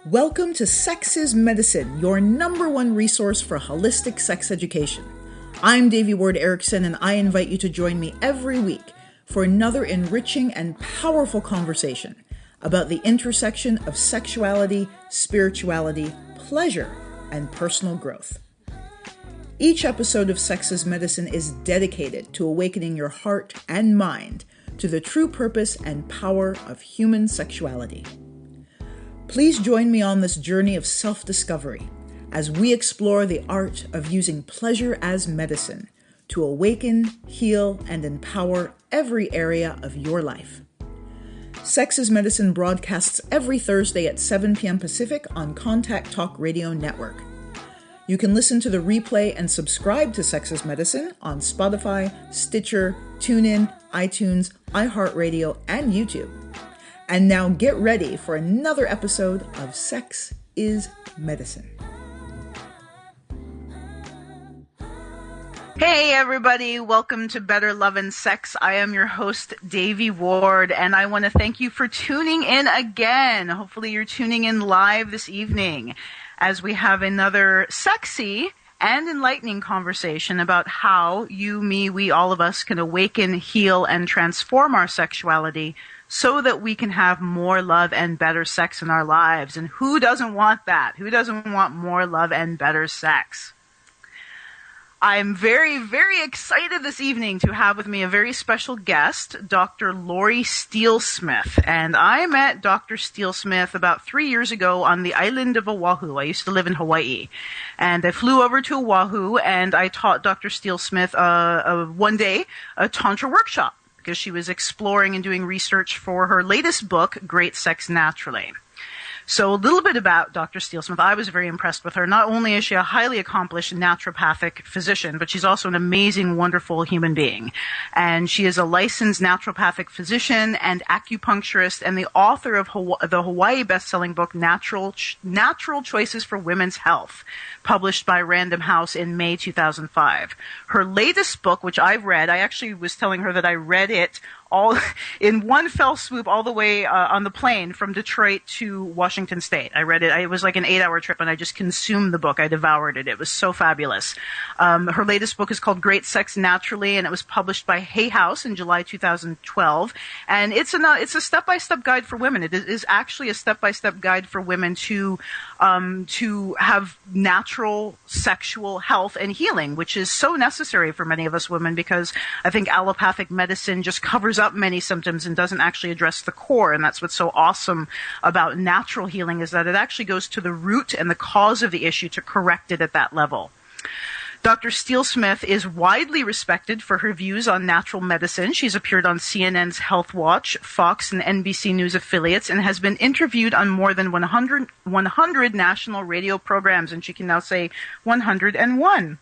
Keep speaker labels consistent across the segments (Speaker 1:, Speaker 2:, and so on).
Speaker 1: Welcome to Sex is Medicine, your number one resource for holistic sex education. I'm Devi Erickson, and I invite you to join me every week for another enriching and powerful conversation about the intersection of sexuality, spirituality, pleasure, and personal growth. Each episode of Sex is Medicine is dedicated to awakening your heart and mind to the true purpose and power of human sexuality. Please join me on this journey of self-discovery as we explore the art of using pleasure as medicine to awaken, heal, and empower every area of your life. Sex is Medicine broadcasts every Thursday at 7 p.m. Pacific on Contact Talk Radio Network. You can listen to the replay and subscribe to Sex is Medicine on Spotify, Stitcher, TuneIn, iTunes, iHeartRadio, and YouTube. And now get ready for another episode of Sex is Medicine. Hey everybody, welcome to Better Love and Sex. I am your host, Devi Ward, and I want to thank you for tuning in again. Hopefully you're tuning in live this evening as we have another sexy and enlightening conversation about how you, me, we, all of us can awaken, heal, and transform our sexuality so that we can have more love and better sex in our lives. And who doesn't want that? Who doesn't want more love and better sex? I'm very, very excited this evening to have with me a very special guest, Dr. Laurie Steelsmith. And I met Dr. Steelsmith about 3 years ago on the island of Oahu. I used to live in Hawaii. And I flew over to Oahu and I taught Dr. Steelsmith one day a Tantra workshop, because she was exploring and doing research for her latest book, Great Sex Naturally. So a little bit about Dr. Steelsmith. I was very impressed with her. Not only is she a highly accomplished naturopathic physician, but she's also an amazing, wonderful human being. And she is a licensed naturopathic physician and acupuncturist and the author of the Hawaii best-selling book, Natural Choices for Women's Health, published by Random House in May 2005. Her latest book, which I've read, I actually was telling her that I read it all in one fell swoop all the way on the plane from Detroit to Washington State. I read it. It was like an 8-hour trip, and I just consumed the book. I devoured it. It was so fabulous. Her latest book is called Great Sex Naturally, and it was published by Hay House in July 2012. And it's a step-by-step guide for women. It is actually a step-by-step guide for women to have natural sexual health and healing, which is so necessary for many of us women, because I think allopathic medicine just covers up many symptoms and doesn't actually address the core. And that's what's so awesome about natural healing, is that it actually goes to the root and the cause of the issue to correct it at that level. Dr. Steelsmith is widely respected for her views on natural medicine. She's appeared on CNN's Health Watch, Fox, and NBC News affiliates, and has been interviewed on more than 100 national radio programs, and she can now say 101.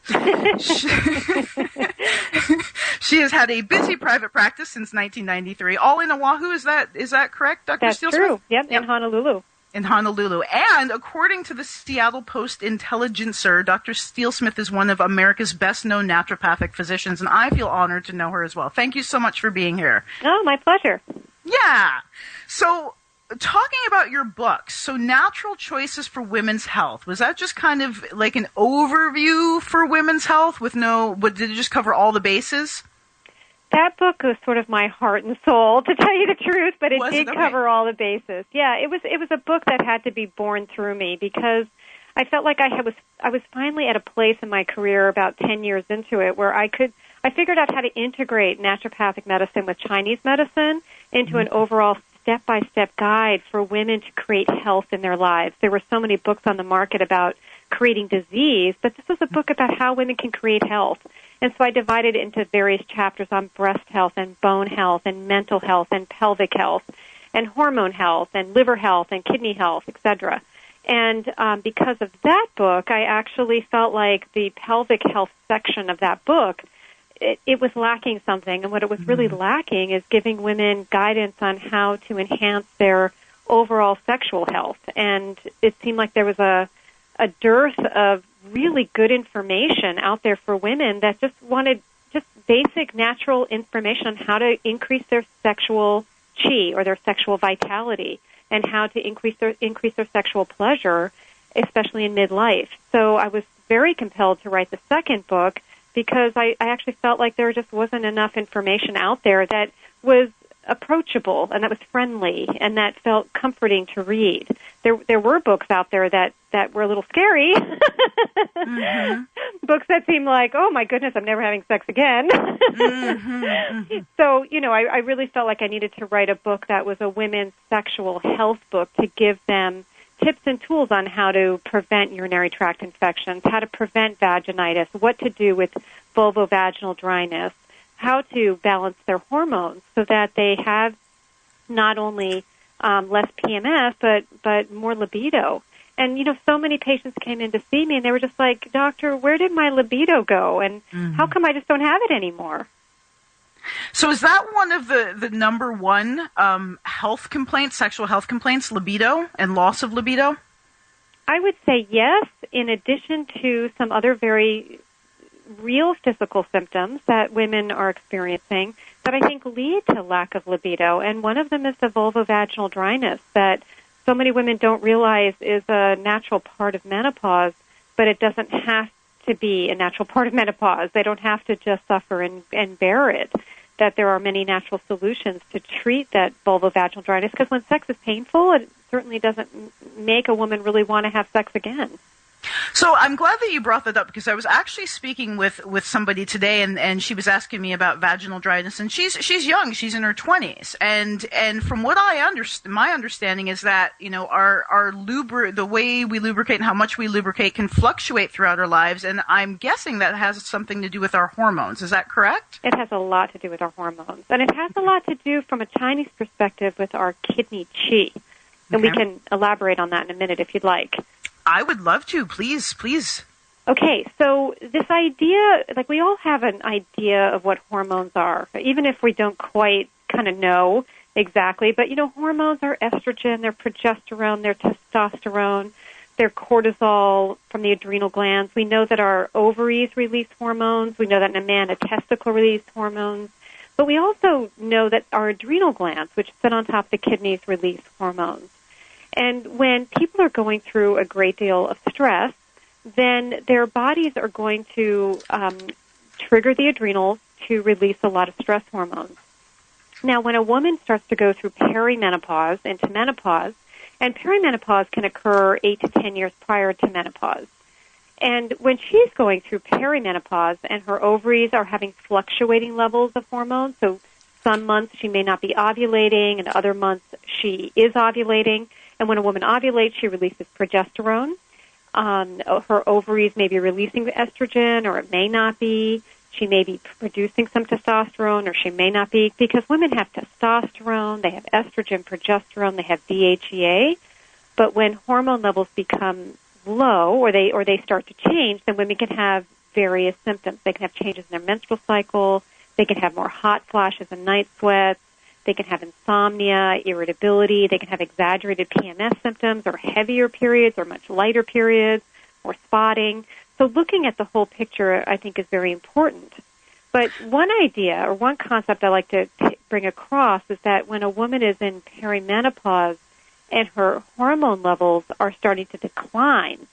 Speaker 1: She has had a busy private practice since 1993, all in Oahu. Is that correct, Dr. Steelsmith?
Speaker 2: That's true. Yep, in Honolulu.
Speaker 1: In Honolulu. And according to the Seattle Post-Intelligencer, Dr. Steelsmith is one of America's best-known naturopathic physicians, and I feel honored to know her as well. Thank you so much for being here.
Speaker 2: Oh, my pleasure.
Speaker 1: Yeah. So, talking about your book, so Natural Choices for Women's Health, was that just kind of like an overview for women's health did it just cover all the bases?
Speaker 2: That book was sort of my heart and soul, to tell you the truth, but it did cover all the bases. Yeah, it was a book that had to be born through me, because I felt like I was finally at a place in my career about 10 years into it where I figured out how to integrate naturopathic medicine with Chinese medicine into an overall step-by-step guide for women to create health in their lives. There were so many books on the market about creating disease, but this was a book about how women can create health. And so I divided it into various chapters on breast health and bone health and mental health and pelvic health and hormone health and liver health and kidney health, etc. And because of that book, I actually felt like the pelvic health section of that book, it was lacking something. And what it was really lacking is giving women guidance on how to enhance their overall sexual health. And it seemed like there was a dearth of really good information out there for women that just wanted just basic natural information on how to increase their sexual chi or their sexual vitality. and how to increase their sexual pleasure, especially in midlife. So I was very compelled to write the second book because I actually felt like there just wasn't enough information out there that was approachable and that was friendly and that felt comforting to read. There were books out there that were a little scary. Mm-hmm. Books that seemed like, oh my goodness, I'm never having sex again. Mm-hmm. Mm-hmm. So, I really felt like I needed to write a book that was a women's sexual health book to give them tips and tools on how to prevent urinary tract infections, how to prevent vaginitis, what to do with vulvovaginal dryness, how to balance their hormones so that they have not only less PMS, but more libido. And, so many patients came in to see me, and they were just like, Doctor, where did my libido go? And how come I just don't have it anymore?
Speaker 1: So is that one of the number one health complaints, sexual health complaints, libido and loss of libido?
Speaker 2: I would say yes, in addition to some other very real physical symptoms that women are experiencing that I think lead to lack of libido. And one of them is the vulvovaginal dryness that so many women don't realize is a natural part of menopause, but it doesn't have to be a natural part of menopause. They don't have to just suffer and bear it, that there are many natural solutions to treat that vulvovaginal dryness, because when sex is painful, it certainly doesn't make a woman really want to have sex again.
Speaker 1: So I'm glad that you brought that up, because I was actually speaking with somebody today, and she was asking me about vaginal dryness, and she's young, she's in her 20s, and from what my understanding is that our the way we lubricate and how much we lubricate can fluctuate throughout our lives, and I'm guessing that has something to do with our hormones. Is that correct?
Speaker 2: It has a lot to do with our hormones, and it has a lot to do from a Chinese perspective with our kidney qi, and we can elaborate on that in a minute if you'd like.
Speaker 1: I would love to. Please, please.
Speaker 2: Okay, so this idea, like we all have an idea of what hormones are, even if we don't quite kind of know exactly. But, hormones are estrogen, they're progesterone, they're testosterone, they're cortisol from the adrenal glands. We know that our ovaries release hormones. We know that in a man, a testicle releases hormones. But we also know that our adrenal glands, which sit on top of the kidneys, release hormones. And when people are going through a great deal of stress, then their bodies are going to trigger the adrenals to release a lot of stress hormones. Now, when a woman starts to go through perimenopause into menopause, and perimenopause can occur 8 to 10 years prior to menopause, and when she's going through perimenopause and her ovaries are having fluctuating levels of hormones, so some months she may not be ovulating, and other months she is ovulating. And when a woman ovulates, she releases progesterone. Her ovaries may be releasing estrogen, or it may not be. She may be producing some testosterone, or she may not be, because women have testosterone, they have estrogen, progesterone, they have DHEA. But when hormone levels become low, or they start to change, then women can have various symptoms. They can have changes in their menstrual cycle. They can have more hot flashes and night sweats. They can have insomnia, irritability. They can have exaggerated PMS symptoms, or heavier periods, or much lighter periods, or spotting. So looking at the whole picture, I think, is very important. But one idea or one concept I like to bring across is that when a woman is in perimenopause and her hormone levels are starting to decline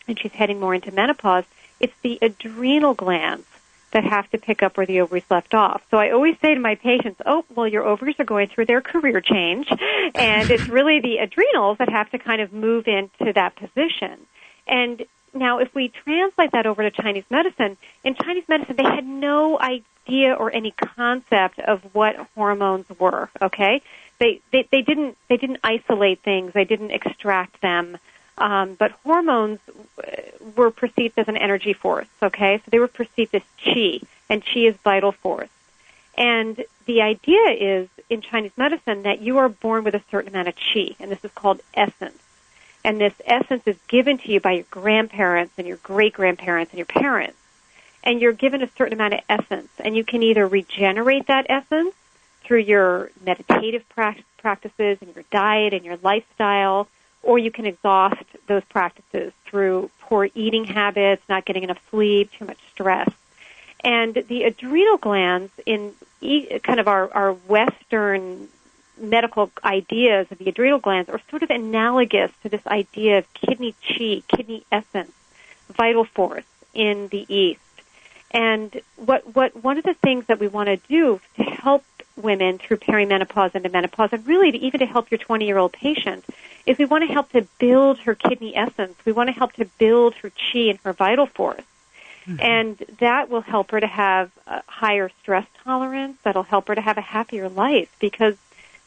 Speaker 2: and she's heading more into menopause, it's the adrenal glands that have to pick up where the ovaries left off. So I always say to my patients, your ovaries are going through their career change, and it's really the adrenals that have to kind of move into that position. And now if we translate that over to Chinese medicine, in Chinese medicine they had no idea or any concept of what hormones were, okay? They didn't isolate things, they didn't extract them. But hormones were perceived as an energy force, okay? So they were perceived as qi, and qi is vital force. And the idea is, in Chinese medicine, that you are born with a certain amount of qi, and this is called essence. And this essence is given to you by your grandparents and your great-grandparents and your parents. And you're given a certain amount of essence, and you can either regenerate that essence through your meditative practices and your diet and your lifestyle, or you can exhaust those practices through poor eating habits, not getting enough sleep, too much stress. And the adrenal glands in kind of our Western medical ideas of the adrenal glands are sort of analogous to this idea of kidney chi, kidney essence, vital force in the East. And what one of the things that we want to do to help women through perimenopause into menopause, and really even to help your 20-year-old patient, is we want to help to build her kidney essence. We want to help to build her chi and her vital force. Mm-hmm. And that will help her to have a higher stress tolerance. That'll help her to have a happier life because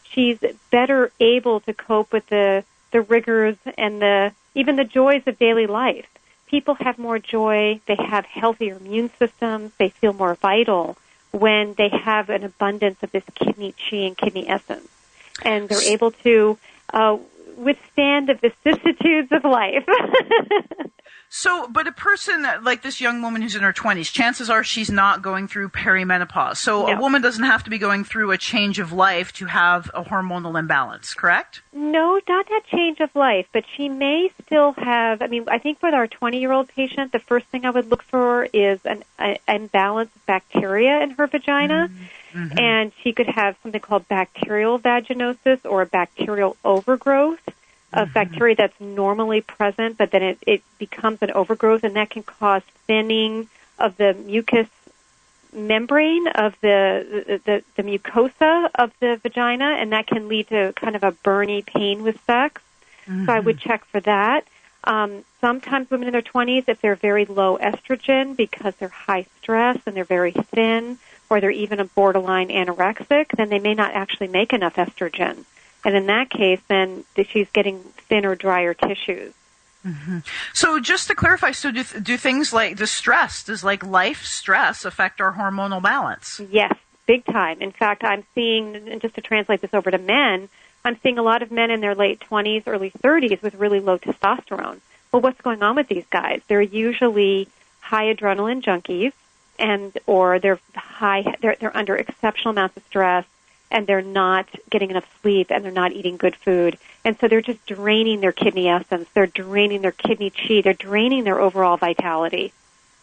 Speaker 2: she's better able to cope with the rigors and even the joys of daily life. People have more joy. They have healthier immune systems. They feel more vital when they have an abundance of this kidney chi and kidney essence. And they're able to withstand the vicissitudes of life.
Speaker 1: So, but a person like this young woman who's in her 20s, chances are she's not going through perimenopause. So a woman doesn't have to be going through a change of life to have a hormonal imbalance, correct?
Speaker 2: No, not that change of life, but she may still have, I think with our 20-year-old patient, the first thing I would look for is an imbalance of bacteria in her vagina. Mm-hmm. And she could have something called bacterial vaginosis or a bacterial overgrowth of bacteria that's normally present, but then it becomes an overgrowth, and that can cause thinning of the mucous membrane of the mucosa of the vagina, and that can lead to kind of a burny pain with sex. Mm-hmm. So I would check for that. Sometimes women in their 20s, if they're very low estrogen because they're high stress and they're very thin, or they're even a borderline anorexic, then they may not actually make enough estrogen. And in that case, then she's getting thinner, drier tissues.
Speaker 1: Mm-hmm. So just to clarify, so do things like does like life stress affect our hormonal balance?
Speaker 2: Yes, big time. In fact, I'm seeing, and just to translate this over to men, I'm seeing a lot of men in their late 20s, early 30s with really low testosterone. Well, what's going on with these guys? They're usually high adrenaline junkies, or they're under exceptional amounts of stress, and they're not getting enough sleep, and they're not eating good food. And so they're just draining their kidney essence. They're draining their kidney chi. They're draining their overall vitality.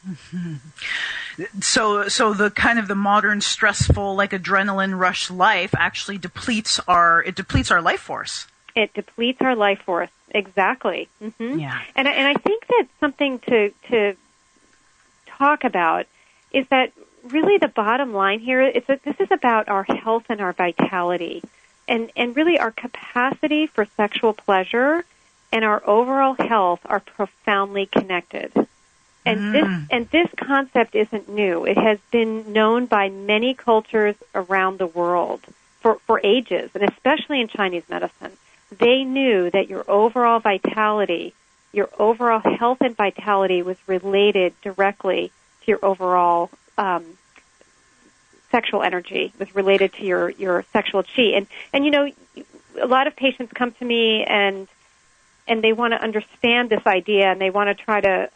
Speaker 1: Mm-hmm. So the kind of the modern stressful, like adrenaline rush life actually depletes our life force.
Speaker 2: It depletes our life force. Exactly. Mm-hmm.
Speaker 1: Yeah.
Speaker 2: And I think that something to talk about is that really the bottom line here is that this is about our health and our vitality, and really our capacity for sexual pleasure and our overall health are profoundly connected. And this concept isn't new. It has been known by many cultures around the world for ages, and especially in Chinese medicine. They knew that your overall vitality, your overall health and vitality was related directly to your overall sexual energy, was related to your sexual chi. And a lot of patients come to me and they want to understand this idea, and they want to try to,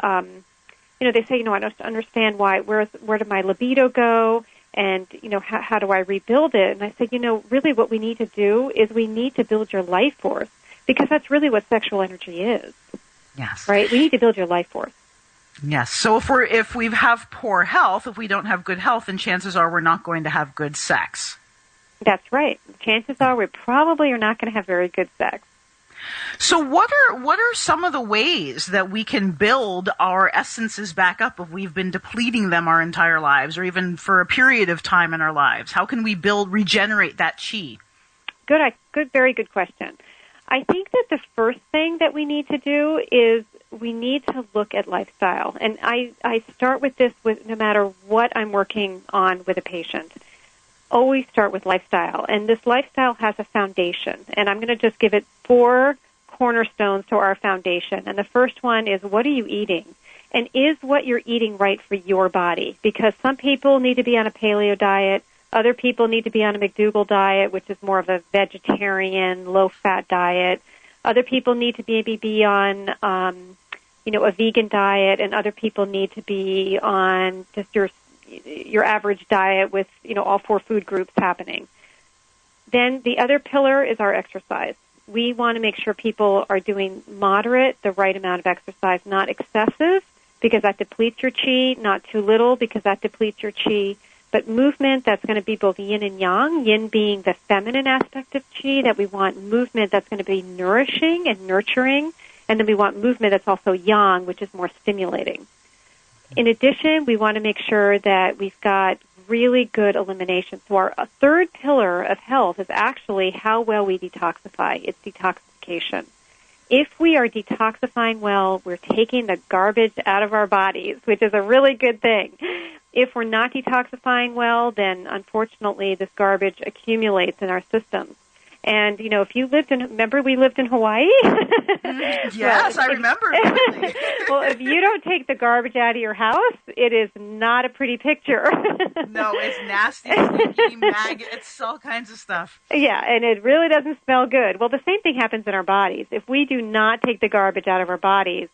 Speaker 2: they say, I don't understand where did my libido go, and, how do I rebuild it? And I say, really what we need to do is we need to build your life force, because that's really what sexual energy is.
Speaker 1: Yes.
Speaker 2: Right? We need to build your life force.
Speaker 1: Yes. So if we have poor health, if we don't have good health, then chances are we're not going to have good sex.
Speaker 2: That's right. Chances are we probably are not going to have very good sex.
Speaker 1: So what are some of the ways that we can build our essences back up if we've been depleting them our entire lives, or even for a period of time in our lives? How can we regenerate that chi?
Speaker 2: Good, very good question. I think that the first thing that we need to do is we need to look at lifestyle. And I start with this no matter what I'm working on with a patient. Always start with lifestyle. And this lifestyle has a foundation. And I'm going to just give it 4 cornerstones to our foundation. And the first one is, what are you eating? And is what you're eating right for your body? Because some people need to be on a paleo diet. Other people need to be on a McDougall diet, which is more of a vegetarian, low-fat diet. Other people need to be on, a vegan diet, and other people need to be on just your average diet with, all 4 food groups happening. Then the other pillar is our exercise. We want to make sure people are doing moderate, the right amount of exercise, not excessive, because that depletes your chi, not too little, because that depletes your chi, but movement that's going to be both yin and yang, yin being the feminine aspect of qi, that we want movement that's going to be nourishing and nurturing, and then we want movement that's also yang, which is more stimulating. In addition, we want to make sure that we've got really good elimination. So our third pillar of health is actually how well we detoxify. It's detoxification. If we are detoxifying well, we're taking the garbage out of our bodies, which is a really good thing. If we're not detoxifying well, then unfortunately this garbage accumulates in our systems. And, you know, if you remember we lived in Hawaii?
Speaker 1: Yes, I remember.
Speaker 2: Well, if you don't take the garbage out of your house, it is not a pretty picture.
Speaker 1: No, it's nasty, stinky, maggot, it's all kinds of stuff.
Speaker 2: Yeah, and it really doesn't smell good. Well, the same thing happens in our bodies. If we do not take the garbage out of our bodies,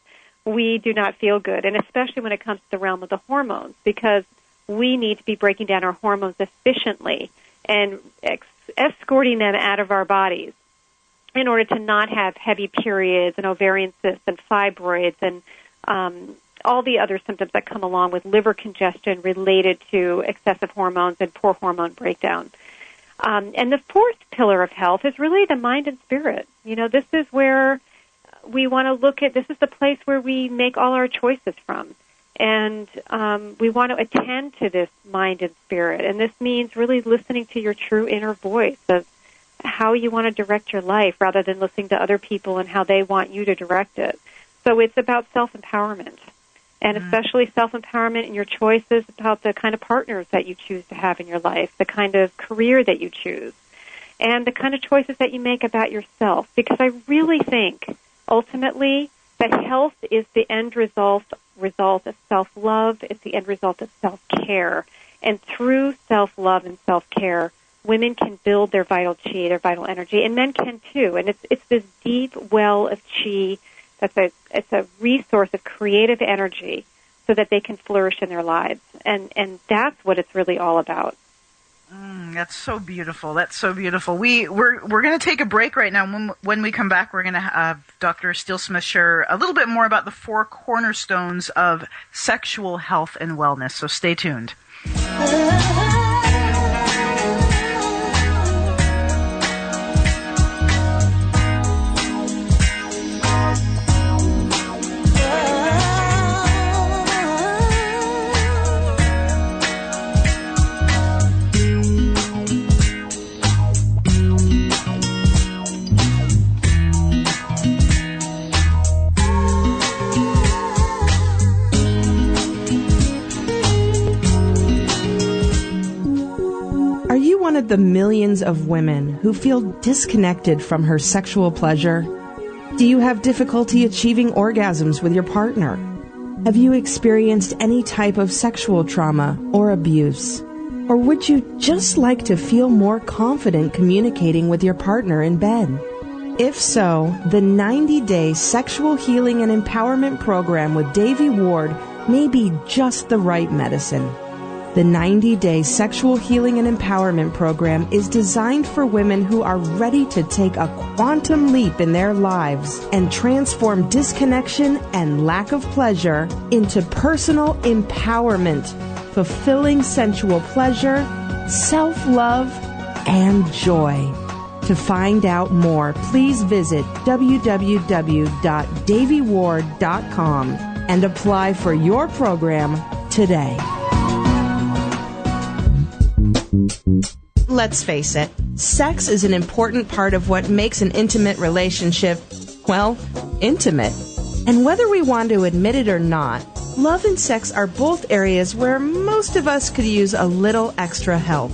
Speaker 2: we do not feel good, and especially when it comes to the realm of the hormones, because we need to be breaking down our hormones efficiently and escorting them out of our bodies in order to not have heavy periods and ovarian cysts and fibroids and all the other symptoms that come along with liver congestion related to excessive hormones and poor hormone breakdown. And the fourth pillar of health is really the mind and spirit. You know, this is where we want to look at, this is the place where we make all our choices from. And we want to attend to this mind and spirit. And this means really listening to your true inner voice of how you want to direct your life rather than listening to other people and how they want you to direct it. So it's about self-empowerment, and especially self-empowerment in your choices about the kind of partners that you choose to have in your life, the kind of career that you choose, and the kind of choices that you make about yourself. Because I really think, ultimately, that health is the end result of self-love. It's the end result of self-care. And through self-love and self-care, women can build their vital qi, their vital energy, and men can too. And it's this deep well of qi it's a resource of creative energy so that they can flourish in their lives. And that's what it's really all about.
Speaker 1: That's so beautiful. That's so beautiful. We're going to take a break right now. When we come back, we're going to have Dr. Steelsmith share a little bit more about the 4 cornerstones of sexual health and wellness. So stay tuned.
Speaker 3: One of the millions of women who feel disconnected from her sexual pleasure? Do you have difficulty achieving orgasms with your partner? Have you experienced any type of sexual trauma or abuse? Or would you just like to feel more confident communicating with your partner in bed? If so, the 90-day Sexual Healing and Empowerment Program with Devi Ward may be just the right medicine. The 90-day Sexual Healing and Empowerment Program is designed for women who are ready to take a quantum leap in their lives and transform disconnection and lack of pleasure into personal empowerment, fulfilling sensual pleasure, self-love, and joy. To find out more, please visit www.daviward.com and apply for your program today. Let's face it, sex is an important part of what makes an intimate relationship, well, intimate. And whether we want to admit it or not, love and sex are both areas where most of us could use a little extra help.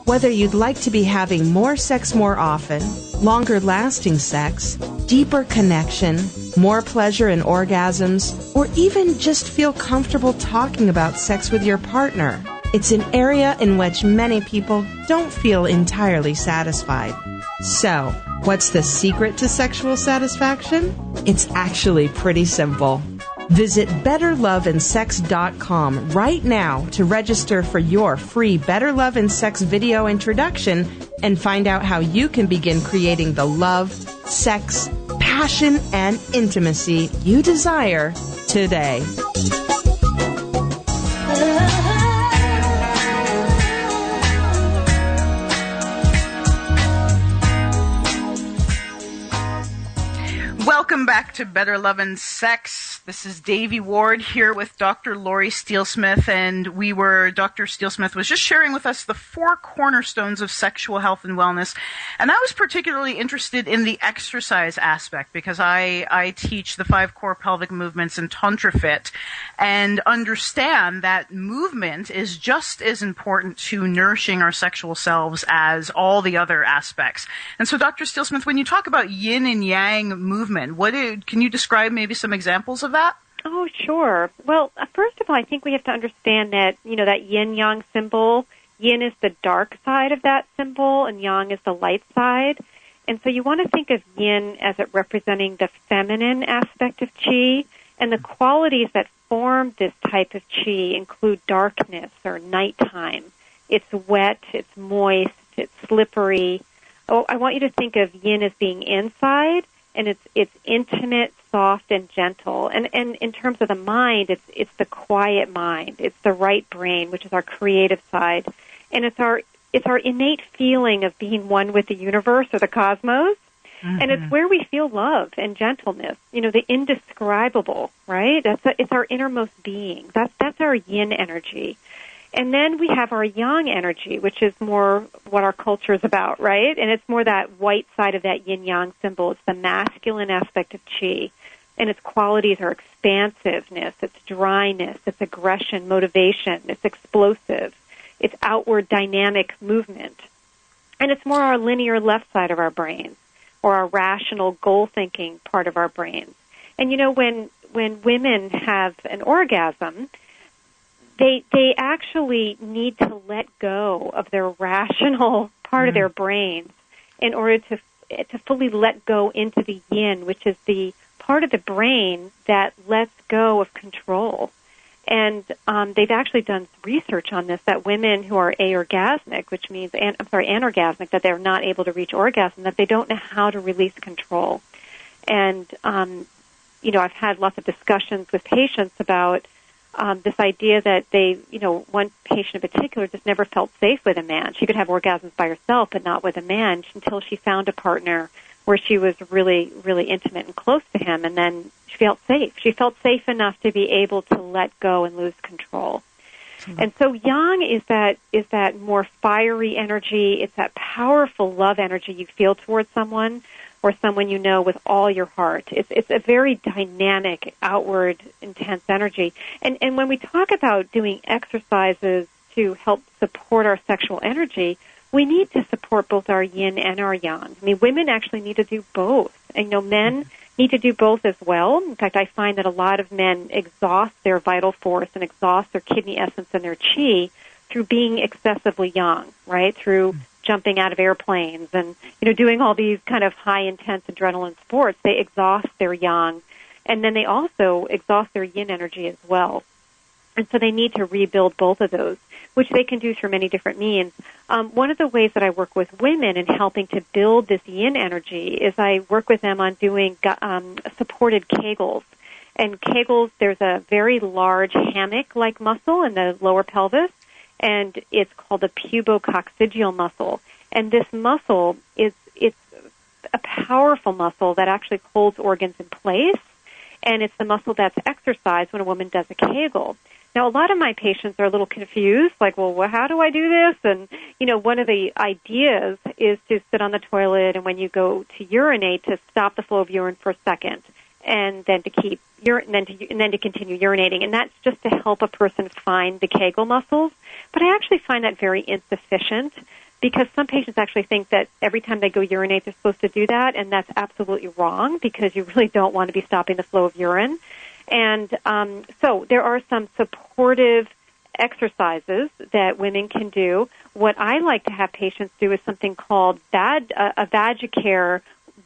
Speaker 3: Whether you'd like to be having more sex more often, longer lasting sex, deeper connection, more pleasure and orgasms, or even just feel comfortable talking about sex with your partner, it's an area in which many people don't feel entirely satisfied. So, what's the secret to sexual satisfaction? It's actually pretty simple. Visit BetterLoveAndSex.com right now to register for your free Better Love and Sex video introduction and find out how you can begin creating the love, sex, passion, and intimacy you desire today.
Speaker 1: back to Better Love and Sex. This is Devi Ward here with Dr. Laurie Steelsmith, and Dr. Steelsmith was just sharing with us the 4 cornerstones of sexual health and wellness. And I was particularly interested in the exercise aspect because I teach the 5 core pelvic movements in Tantra Fit and understand that movement is just as important to nourishing our sexual selves as all the other aspects. And so, Dr. Steelsmith, when you talk about yin and yang movement, can you describe maybe some examples of that?
Speaker 2: Oh, sure. Well, first of all, I think we have to understand that, that yin-yang symbol, yin is the dark side of that symbol and yang is the light side. And so you want to think of yin as it representing the feminine aspect of qi, and the qualities that form this type of qi include darkness or nighttime. It's wet, it's moist, it's slippery. Oh, I want you to think of yin as being inside, and it's intimate, soft, and gentle. And in terms of the mind, it's the quiet mind. It's the right brain, which is our creative side. And it's our innate feeling of being one with the universe or the cosmos. Mm-hmm. And it's where we feel love and gentleness, the indescribable, right? It's our innermost being. That's our yin energy. And then we have our yang energy, which is more what our culture is about, right? And it's more that white side of that yin-yang symbol. It's the masculine aspect of qi. And its qualities are expansiveness, it's dryness, it's aggression, motivation, it's explosive, it's outward dynamic movement. And it's more our linear left side of our brains, or our rational goal-thinking part of our brains. And, when women have an orgasm, they actually need to let go of their rational part of their brains in order to fully let go into the yin, which is the part of the brain that lets go of control. And they've actually done research on this, that women who are aorgasmic, which means, anorgasmic, that they're not able to reach orgasm, that they don't know how to release control. And, I've had lots of discussions with patients about this idea that one patient in particular just never felt safe with a man. She could have orgasms by herself, but not with a man until she found a partner where she was really, really intimate and close to him, and then she felt safe. She felt safe enough to be able to let go and lose control. Mm-hmm. And so yang is that more fiery energy. It's that powerful love energy you feel towards someone, or someone you know with all your heart. It's a very dynamic, outward, intense energy. And when we talk about doing exercises to help support our sexual energy, we need to support both our yin and our yang. I mean, women actually need to do both. And, men need to do both as well. In fact, I find that a lot of men exhaust their vital force and exhaust their kidney essence and their qi through being excessively yang, right? Through jumping out of airplanes and, doing all these kind of high intense adrenaline sports. They exhaust their yang, and then they also exhaust their yin energy as well. And so they need to rebuild both of those, which they can do through many different means. One of the ways that I work with women in helping to build this yin energy is I work with them on doing supported Kegels. And Kegels, there's a very large hammock-like muscle in the lower pelvis, and it's called the pubococcygeal muscle. And this muscle it's a powerful muscle that actually holds organs in place, and it's the muscle that's exercised when a woman does a Kegel. Now, a lot of my patients are a little confused, like, well, how do I do this? And, one of the ideas is to sit on the toilet, and when you go to urinate, to stop the flow of urine for a second, and then to continue urinating. And that's just to help a person find the Kegel muscles. But I actually find that very insufficient, because some patients actually think that every time they go urinate, they're supposed to do that, and that's absolutely wrong, because you really don't want to be stopping the flow of urine. And so there are some supportive exercises that women can do. What I like to have patients do is something called a Vagicare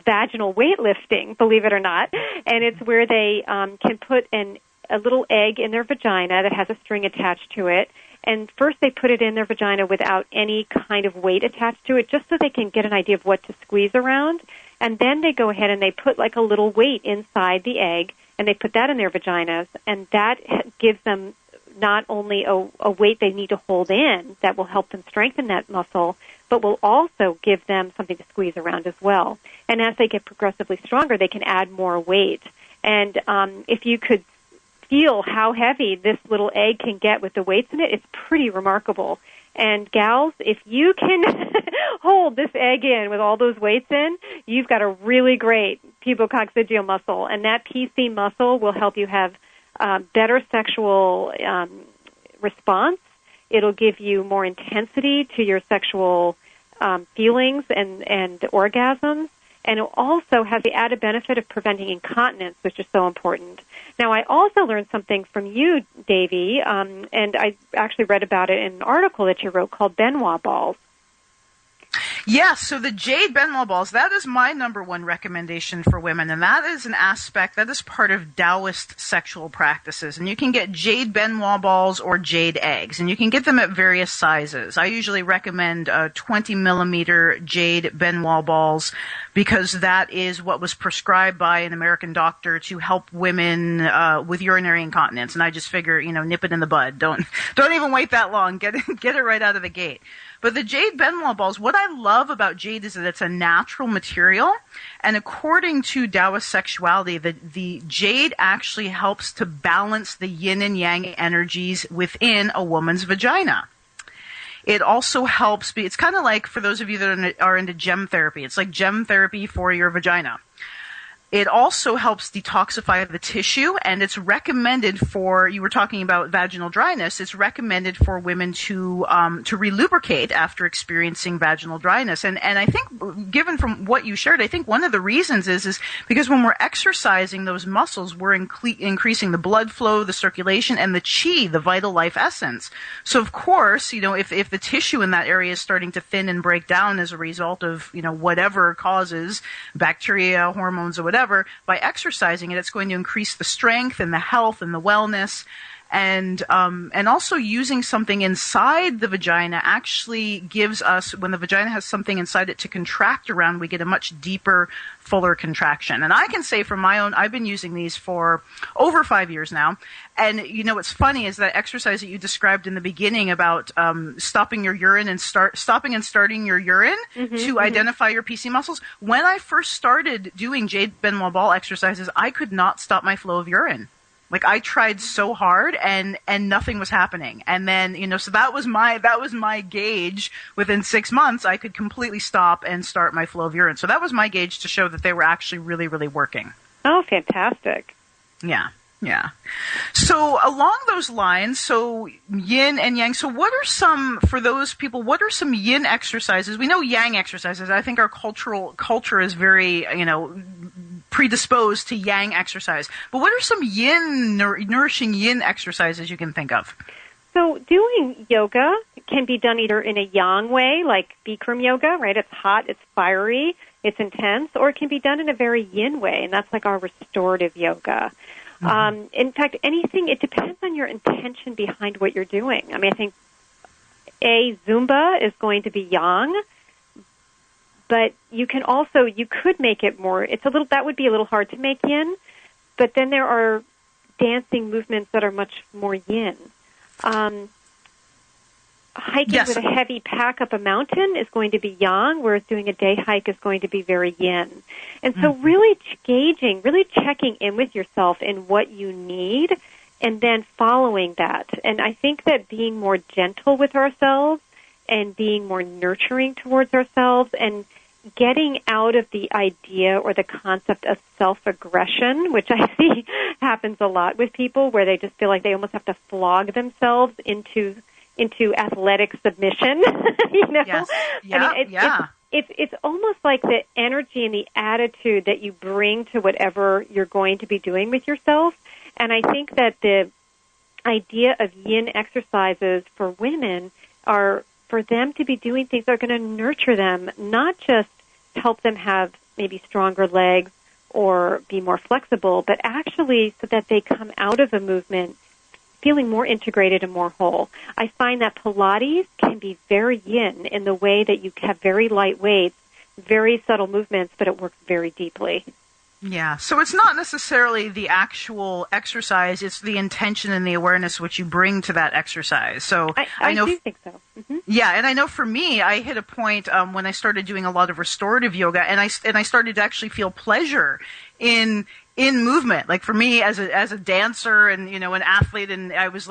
Speaker 2: vaginal weightlifting, believe it or not. And it's where they can put a little egg in their vagina that has a string attached to it. And first they put it in their vagina without any kind of weight attached to it, just so they can get an idea of what to squeeze around. And then they go ahead and they put like a little weight inside the egg, and they put that in their vaginas, and that gives them not only a weight they need to hold in that will help them strengthen that muscle, but will also give them something to squeeze around as well. And as they get progressively stronger, they can add more weight. And if you could feel how heavy this little egg can get with the weights in it, it's pretty remarkable. And gals, if you can hold this egg in with all those weights in, you've got a really great pubococcygeal muscle. And that PC muscle will help you have better sexual response. It'll give you more intensity to your sexual feelings and orgasms. And it also has the added benefit of preventing incontinence, which is so important. Now, I also learned something from you, Devi, and I actually read about it in an article that you wrote called Benoit balls.
Speaker 1: Yes, so the jade Benoit balls, that is my number one recommendation for women, and that is an aspect, that is part of Taoist sexual practices. And you can get jade Benoit balls or jade eggs, and you can get them at various sizes. I usually recommend 20 millimeter jade Benoit balls because that is what was prescribed by an American doctor to help women with urinary incontinence. And I just figure, nip it in the bud. Don't even wait that long. Get it right out of the gate. But the jade Benoit balls, what I love about jade is that it's a natural material. And according to Taoist sexuality, the jade actually helps to balance the yin and yang energies within a woman's vagina. It also helps it's kind of like, for those of you that are into gem therapy, it's like gem therapy for your vagina. It also helps detoxify the tissue, and it's recommended for, you were talking about vaginal dryness, it's recommended for women to relubricate after experiencing vaginal dryness. And I think, given from what you shared, I think one of the reasons is because when we're exercising those muscles, we're increasing the blood flow, the circulation, and the chi, the vital life essence. So of course, if the tissue in that area is starting to thin and break down as a result of, whatever causes, bacteria, hormones, or whatever, by exercising it, it's going to increase the strength and the health and the wellness. And also using something inside the vagina actually gives us, when the vagina has something inside it to contract around, we get a much deeper, fuller contraction. And I can say from my own, I've been using these for over 5 years now. And what's funny is that exercise that you described in the beginning about stopping your urine and stopping and starting your urine to identify your PC muscles. When I first started doing jade Benoit ball exercises, I could not stop my flow of urine. Like, I tried so hard and nothing was happening. And then, so that was my gauge. Within 6 months, I could completely stop and start my flow of urine. So that was my gauge to show that they were actually really, really working.
Speaker 2: Oh, fantastic.
Speaker 1: Yeah. Yeah. So along those lines, so yin and yang, so what are some, for those people, what are some yin exercises? We know yang exercises. I think our culture is very, predisposed to yang exercise. But what are some yin, nourishing yin exercises you can think of?
Speaker 2: So doing yoga can be done either in a yang way, like Bikram yoga, right? It's hot, it's fiery, it's intense, or it can be done in a very yin way, and that's like our restorative yoga. In fact, it depends on your intention behind what you're doing. I mean, I think Zumba is going to be yang, but you could make it more, that would be a little hard to make yin, but then there are dancing movements that are much more yin. Hiking with a heavy pack up a mountain is going to be yang, whereas doing a day hike is going to be very yin. And so really checking in with yourself in what you need, and then following that. And I think that being more gentle with ourselves and being more nurturing towards ourselves and getting out of the idea or the concept of self-aggression, which I see happens a lot with people, where they just feel like they almost have to flog themselves into athletic submission.
Speaker 1: Yes. Yeah.
Speaker 2: I mean, it's almost like the energy and the attitude that you bring to whatever you're going to be doing with yourself. And I think that the idea of yin exercises for women are for them to be doing things that are going to nurture them, not just help them have maybe stronger legs or be more flexible, but actually so that they come out of a movement feeling more integrated and more whole. I find that Pilates can be very yin in the way that you have very light weights, very subtle movements, but it works very deeply.
Speaker 1: Yeah. So it's not necessarily the actual exercise, it's the intention and the awareness which you bring to that exercise. So
Speaker 2: I do think so. Mm-hmm.
Speaker 1: Yeah, and I know for me, I hit a point when I started doing a lot of restorative yoga, and I started to actually feel pleasure in movement. Like for me, as a dancer and an athlete, and I was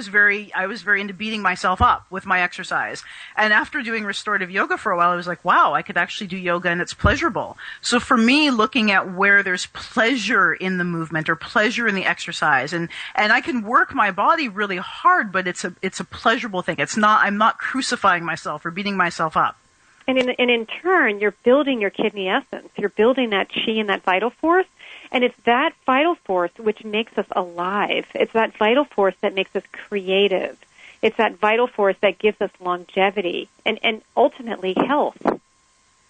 Speaker 1: very into beating myself up with my exercise. And after doing restorative yoga for a while, I was like, wow, I could actually do yoga and it's pleasurable. So for me, looking at where there's pleasure in the movement or pleasure in the exercise, and I can work my body really hard, but it's a pleasurable thing. I'm not crucifying myself or beating myself up.
Speaker 2: And in turn, you're building your kidney essence. You're building that chi and that vital force. And it's that vital force which makes us alive. It's that vital force that makes us creative. It's that vital force that gives us longevity and ultimately health.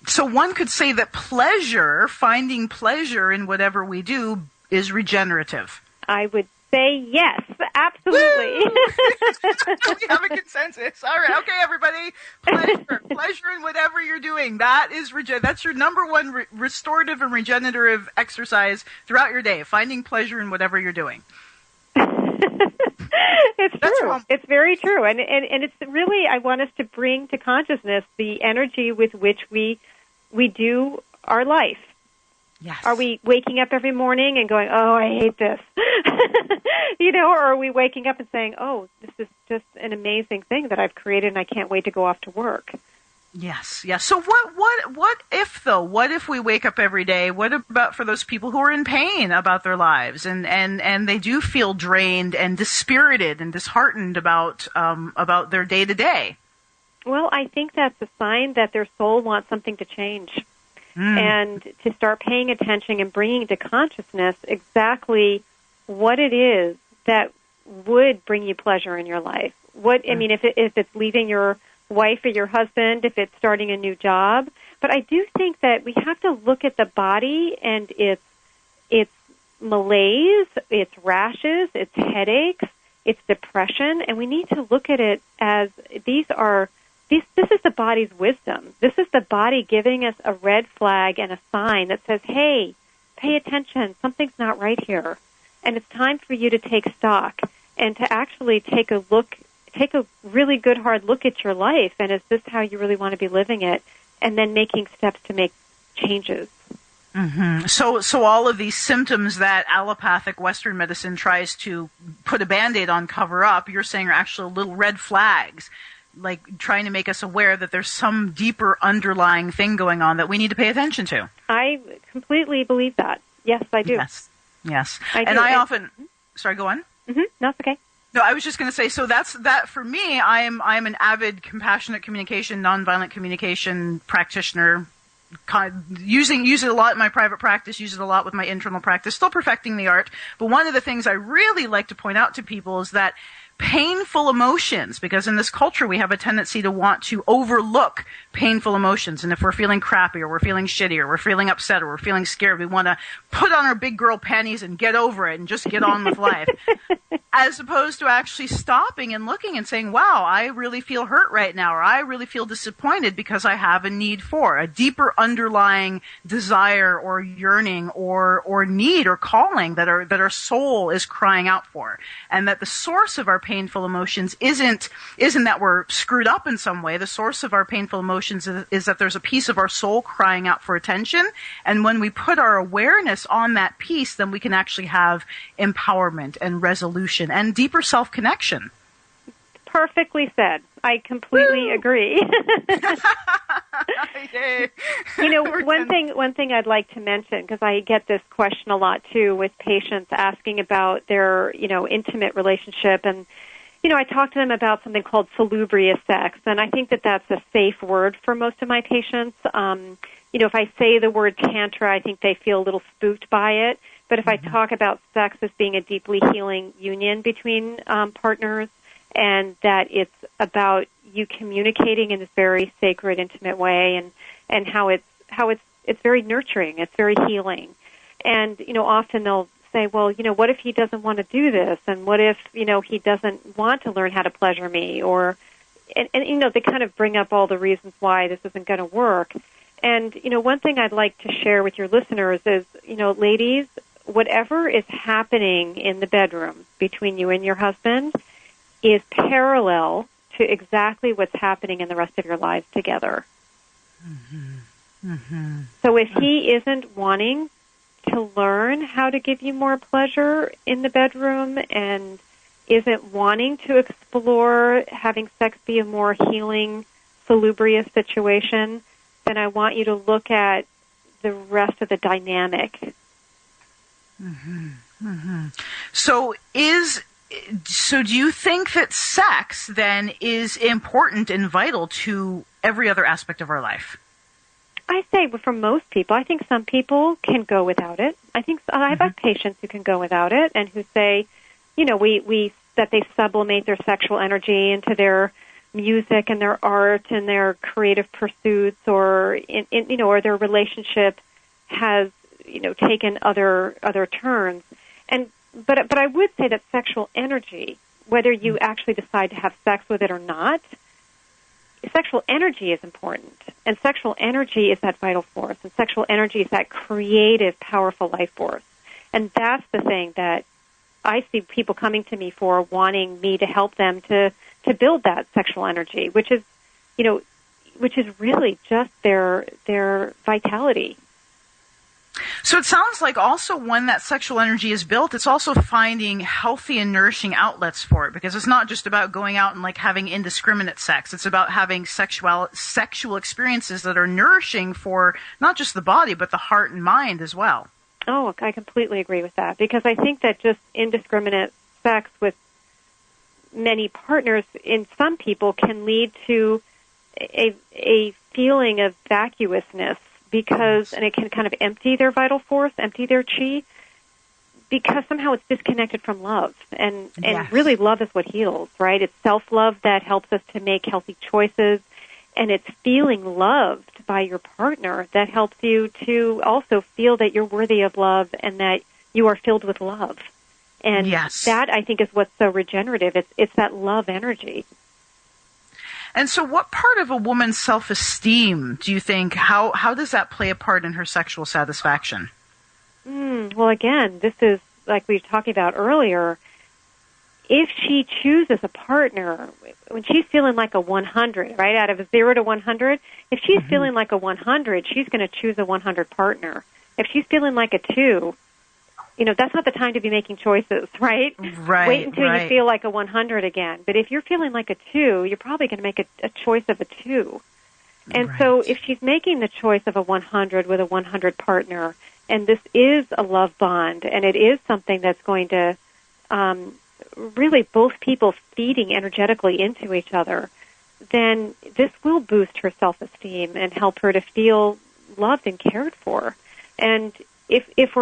Speaker 1: So one could say that finding pleasure in whatever we do, is regenerative.
Speaker 2: I would say yes, absolutely.
Speaker 1: We have a consensus. All right, okay, everybody. Pleasure in whatever you're doing. That's your number one restorative and regenerative exercise throughout your day. Finding pleasure in whatever you're doing.
Speaker 2: It's true. It's very true, and it's really, I want us to bring to consciousness the energy with which we do our life.
Speaker 1: Yes.
Speaker 2: Are we waking up every morning and going, oh, I hate this? Or are we waking up and saying, oh, this is just an amazing thing that I've created and I can't wait to go off to work?
Speaker 1: Yes, yes. So what if, though? What if we wake up every day? What about for those people who are in pain about their lives and they do feel drained and dispirited and disheartened about their day-to-day?
Speaker 2: Well, I think that's a sign that their soul wants something to change. And to start paying attention and bringing to consciousness exactly what it is that would bring you pleasure in your life. If it's leaving your wife or your husband, if it's starting a new job. But I do think that we have to look at the body and its malaise, its rashes, its headaches, its depression, and we need to look at it as this is the body's wisdom. This is the body giving us a red flag and a sign that says, hey, pay attention, something's not right here. And it's time for you to take stock and to actually take a really good hard look at your life, and is this how you really want to be living it? And then making steps to make changes.
Speaker 1: Mm-hmm. So all of these symptoms that allopathic Western medicine tries to put a Band-Aid on, cover up, you're saying are actually little red flags, like trying to make us aware that there's some deeper underlying thing going on that we need to pay attention to. I
Speaker 2: completely believe that. Yes, I do.
Speaker 1: Yes.
Speaker 2: I
Speaker 1: and
Speaker 2: do.
Speaker 1: I often... Sorry, go on.
Speaker 2: Mm-hmm. No, it's okay.
Speaker 1: No, I was just going to say, so that's that for me. I am an avid compassionate communication, nonviolent communication practitioner. Use it a lot in my private practice, use it a lot with my internal practice, still perfecting the art. But one of the things I really like to point out to people is that painful emotions, because in this culture we have a tendency to want to overlook painful emotions. And if we're feeling crappy or we're feeling shitty or we're feeling upset or we're feeling scared, we want to put on our big girl panties and get over it and just get on with life. As opposed to actually stopping and looking and saying, wow, I really feel hurt right now, or I really feel disappointed because I have a need for a deeper underlying desire or yearning or need or calling that our soul is crying out for. And that the source of our painful emotions isn't that we're screwed up in some way. The source of our painful emotions is that there's a piece of our soul crying out for attention. And when we put our awareness on that piece, then we can actually have empowerment and resolution and deeper self-connection.
Speaker 2: Perfectly said. I completely agree. One thing I'd like to mention, because I get this question a lot too with patients asking about their, intimate relationship, and I talk to them about something called salubrious sex, and I think that that's a safe word for most of my patients. If I say the word tantra, I think they feel a little spooked by it. But if I talk about sex as being a deeply healing union between partners, and that it's about you communicating in this very sacred, intimate way, and how it's very nurturing, it's very healing. And often they'll say, well, what if he doesn't want to do this, and what if he doesn't want to learn how to pleasure me, or and they kind of bring up all the reasons why this isn't going to work. And, one thing I'd like to share with your listeners is, ladies, whatever is happening in the bedroom between you and your husband is parallel to exactly what's happening in the rest of your lives together. Mm-hmm. Mm-hmm. So if he isn't wanting to learn how to give you more pleasure in the bedroom and isn't wanting to explore having sex be a more healing, salubrious situation, then I want you to look at the rest of the dynamic.
Speaker 1: Mm-hmm. Mm-hmm. So do you think that sex then is important and vital to every other aspect of our life?
Speaker 2: I say for most people. I think some people can go without it. I think I've had patients who can go without it and who say, that they sublimate their sexual energy into their music and their art and their creative pursuits, or or their relationship has taken other turns. But I would say that sexual energy, whether you actually decide to have sex with it or not, sexual energy is important. And sexual energy is that vital force. And sexual energy is that creative, powerful life force. And that's the thing that I see people coming to me for, wanting me to help them to build that sexual energy, which is really just their vitality.
Speaker 1: So it sounds like also when that sexual energy is built, it's also finding healthy and nourishing outlets for it, because it's not just about going out and having indiscriminate sex. It's about having sexual experiences that are nourishing for not just the body, but the heart and mind as well.
Speaker 2: Oh, I completely agree with that, because I think that just indiscriminate sex with many partners in some people can lead to a feeling of vacuousness, and it can kind of empty their vital force, empty their chi, because somehow it's disconnected from love. And really love is what heals, right? It's self-love that helps us to make healthy choices, and it's feeling loved by your partner that helps you to also feel that you're worthy of love and that you are filled with love. And that, I think, is what's so regenerative. It's that love energy.
Speaker 1: And so what part of a woman's self-esteem do you think, how does that play a part in her sexual satisfaction?
Speaker 2: Well, again, this is like we were talking about earlier. If she chooses a partner, when she's feeling like a 100, right, out of a 0 to 100, if she's feeling like a 100, she's going to choose a 100 partner. If she's feeling like a 2, that's not the time to be making choices, right?
Speaker 1: Right.
Speaker 2: Wait until you feel like a 100 again. But if you're feeling like a 2, you're probably going to make a choice of a 2. And so if she's making the choice of a 100 with a 100 partner, and this is a love bond, and it is something that's going to really both people feeding energetically into each other, then this will boost her self-esteem and help her to feel loved and cared for. And if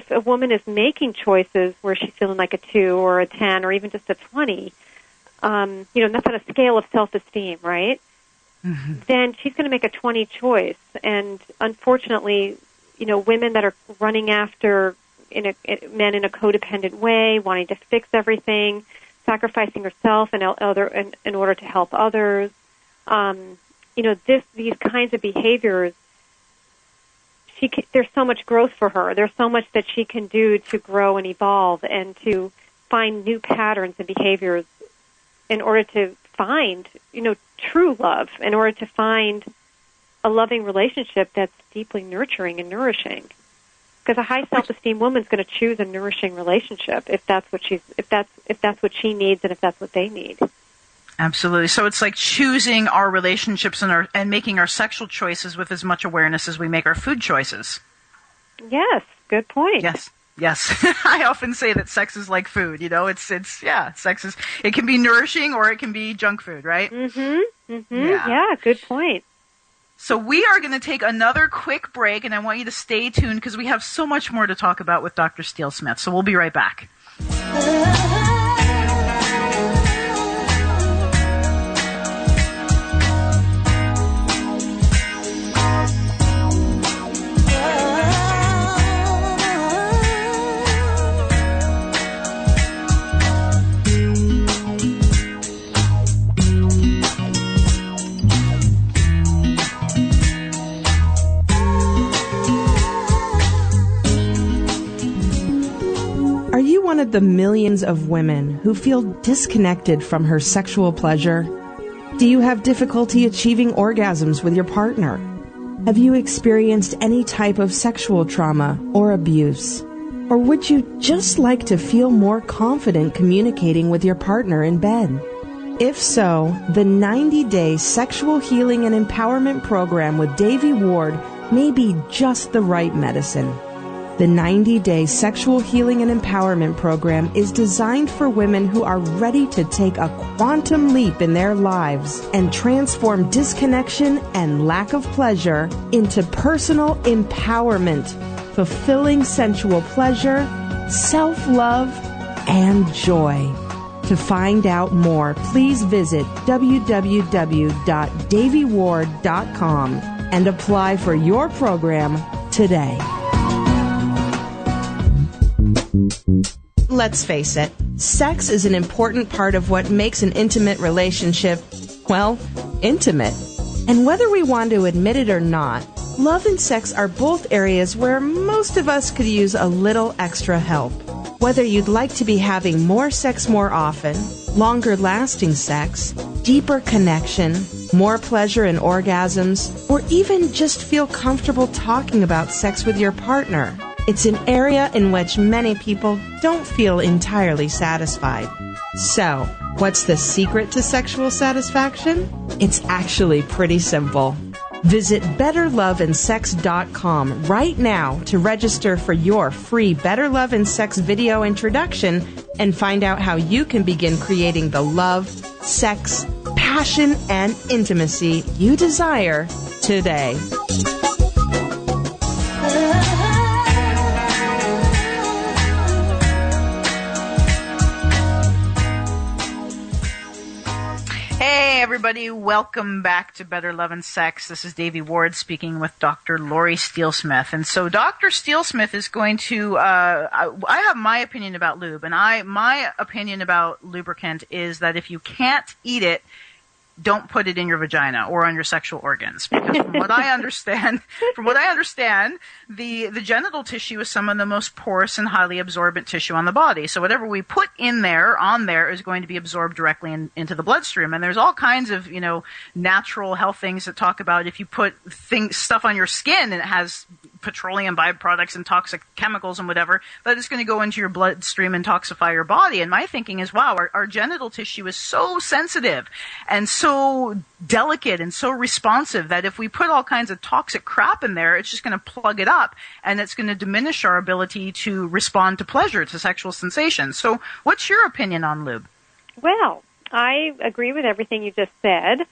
Speaker 2: a woman is making choices where she's feeling like a 2 or a 10 or even just a 20, that's on a scale of self-esteem, right? Mm-hmm. Then she's going to make a 20 choice. And unfortunately, women that are running after men in a codependent way, wanting to fix everything, sacrificing herself in order to help others, these kinds of behaviors, there's so much growth for her. There's so much that she can do to grow and evolve and to find new patterns and behaviors in order to find, true love, in order to find a loving relationship that's deeply nurturing and nourishing. Because a high self-esteem woman's going to choose a nourishing relationship if that's what she needs and if that's what they need.
Speaker 1: Absolutely. So it's like choosing our relationships and making our sexual choices with as much awareness as we make our food choices.
Speaker 2: Yes, good point.
Speaker 1: Yes. I often say that sex is like food. Sex is, it can be nourishing or it can be junk food, right?
Speaker 2: Yeah, good point.
Speaker 1: So we are going to take another quick break, and I want you to stay tuned because we have so much more to talk about with Dr. Steelsmith. So we'll be right back.
Speaker 3: you one of the millions of women who feel disconnected from her sexual pleasure? Do you have difficulty achieving orgasms with your partner? Have you experienced any type of sexual trauma or abuse? Or would you just like to feel more confident communicating with your partner in bed? If so, the 90-day Sexual Healing and Empowerment Program with Devi Ward may be just the right medicine. The 90-day Sexual Healing and Empowerment Program is designed for women who are ready to take a quantum leap in their lives and transform disconnection and lack of pleasure into personal empowerment, fulfilling sensual pleasure, self-love, and joy. To find out more, please visit www.daviward.com and apply for your program today. Let's face it, sex is an important part of what makes an intimate relationship, well, intimate. And whether we want to admit it or not, love and sex are both areas where most of us could use a little extra help. Whether you'd like to be having more sex more often, longer lasting sex, deeper connection, more pleasure and orgasms, or even just feel comfortable talking about sex with your partner, it's an area in which many people don't feel entirely satisfied. So, what's the secret to sexual satisfaction? It's actually pretty simple. Visit BetterLoveAndSex.com right now to register for your free Better Love and Sex video introduction and find out how you can begin creating the love, sex, passion, and intimacy you desire today.
Speaker 1: Hey everybody, welcome back to Better Love and Sex. This is Devi Ward speaking with Dr. Laurie Steelsmith. And so Dr. Steelsmith is going to, I have my opinion about lube, and my opinion about lubricant is that if you can't eat it, don't put it in your vagina or on your sexual organs, because from what I understand, the genital tissue is some of the most porous and highly absorbent tissue on the body. So whatever we put on there is going to be absorbed directly into the bloodstream. And there's all kinds of, natural health things that talk about if you put stuff on your skin and it has petroleum byproducts and toxic chemicals and whatever, that it's going to go into your bloodstream and toxify your body. And my thinking is, wow, our genital tissue is so sensitive and so delicate and so responsive that if we put all kinds of toxic crap in there, it's just going to plug it up and it's going to diminish our ability to respond to pleasure, to sexual sensations. So what's your opinion on lube?
Speaker 2: Well, I agree with everything you just said.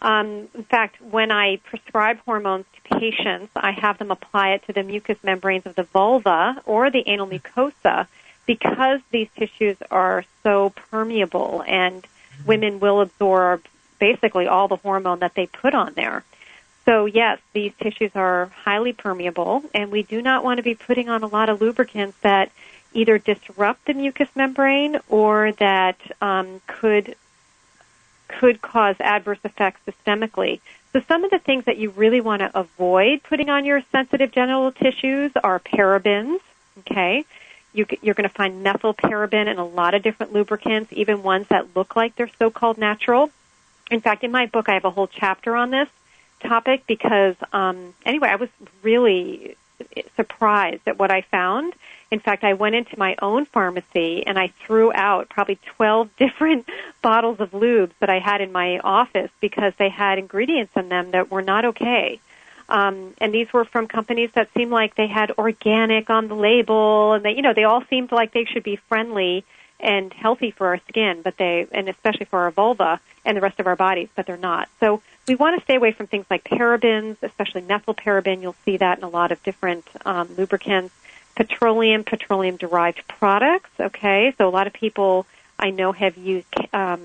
Speaker 2: In fact, when I prescribe hormones to patients, I have them apply it to the mucous membranes of the vulva or the anal mucosa because these tissues are so permeable and women will absorb basically all the hormone that they put on there. So yes, these tissues are highly permeable, and we do not want to be putting on a lot of lubricants that either disrupt the mucous membrane or that could cause adverse effects systemically. So some of the things that you really want to avoid putting on your sensitive genital tissues are parabens, okay? You're going to find methylparaben in a lot of different lubricants, even ones that look like they're so-called natural. In fact, in my book, I have a whole chapter on this topic because, anyway, I was really surprised at what I found. In fact, I went into my own pharmacy and I threw out probably 12 different bottles of lubes that I had in my office because they had ingredients in them that were not okay. And these were from companies that seemed like they had organic on the label, and they all seemed like they should be friendly and healthy for our skin, and especially for our vulva and the rest of our bodies, but they're not. So we want to stay away from things like parabens, especially methylparaben. You'll see that in a lot of different lubricants. Petroleum-derived products, okay? So a lot of people I know have used, what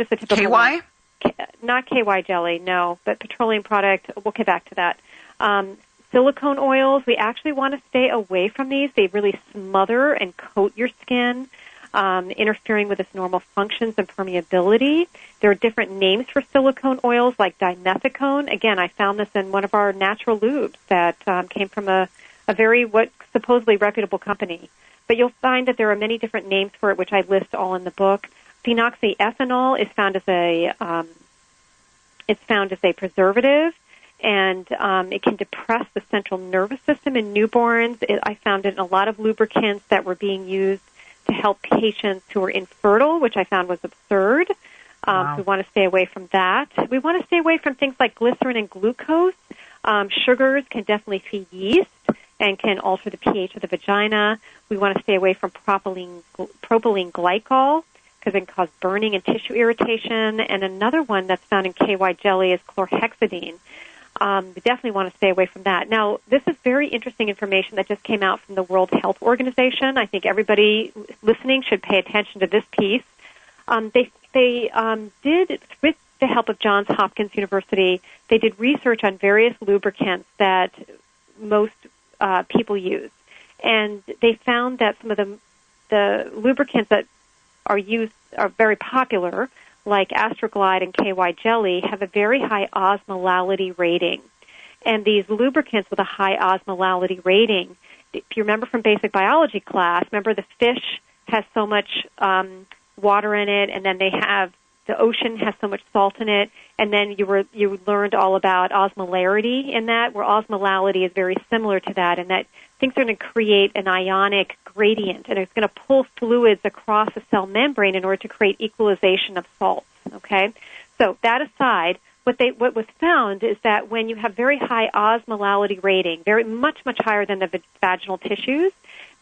Speaker 2: is the typical
Speaker 1: KY?
Speaker 2: one? Not KY jelly, no, but petroleum product. We'll get back to that. Silicone oils, we actually want to stay away from these. They really smother and coat your skin, interfering with its normal functions and permeability. There are different names for silicone oils like dimethicone. Again, I found this in one of our natural lubes that came from a a very supposedly reputable company. But you'll find that there are many different names for it, which I list all in the book. Phenoxyethanol is found as a preservative, and it can depress the central nervous system in newborns. I found it in a lot of lubricants that were being used to help patients who were infertile, which I found was absurd.
Speaker 1: Wow.
Speaker 2: We want to stay away from that. We want to stay away from things like glycerin and glucose. Sugars can definitely feed yeast and can alter the pH of the vagina. We want to stay away from propylene glycol because it can cause burning and tissue irritation. And another one that's found in KY jelly is chlorhexidine. We definitely want to stay away from that. Now, this is very interesting information that just came out from the World Health Organization. I think everybody listening should pay attention to this piece. They did, with the help of Johns Hopkins University, they did research on various lubricants that most people use. And they found that some of the lubricants that are used are very popular, like Astroglide and KY jelly, have a very high osmolality rating. And these lubricants with a high osmolality rating, if you remember from basic biology class, remember the fish has so much water in it, and then the ocean has so much salt in it, and then you learned all about osmolarity in that, where osmolality is very similar to that, and that things are going to create an ionic gradient, and it's going to pull fluids across the cell membrane in order to create equalization of salts. Okay, so that aside, what was found is that when you have very high osmolality rating, very much higher than the vaginal tissues,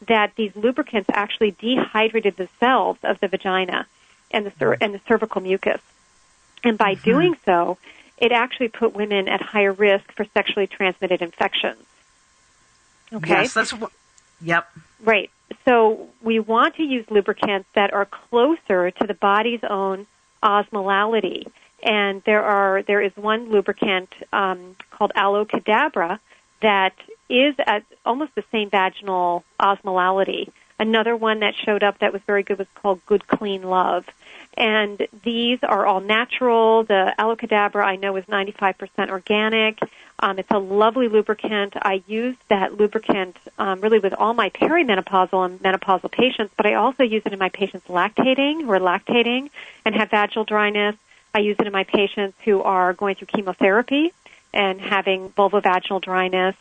Speaker 2: that these lubricants actually dehydrated the cells of the vagina and the cervical mucus. And by doing so, it actually put women at higher risk for sexually transmitted infections. Okay?
Speaker 1: Yes, yep.
Speaker 2: Right. So we want to use lubricants that are closer to the body's own osmolality. And there is one lubricant called Aloe Cadabra that is at almost the same vaginal osmolality. Another one that showed up that was very good was called Good Clean Love. And these are all natural. The Aloe Cadabra I know is 95% organic. It's a lovely lubricant. I use that lubricant really with all my perimenopausal and menopausal patients, but I also use it in my patients who are lactating and have vaginal dryness. I use it in my patients who are going through chemotherapy and having vulvovaginal dryness.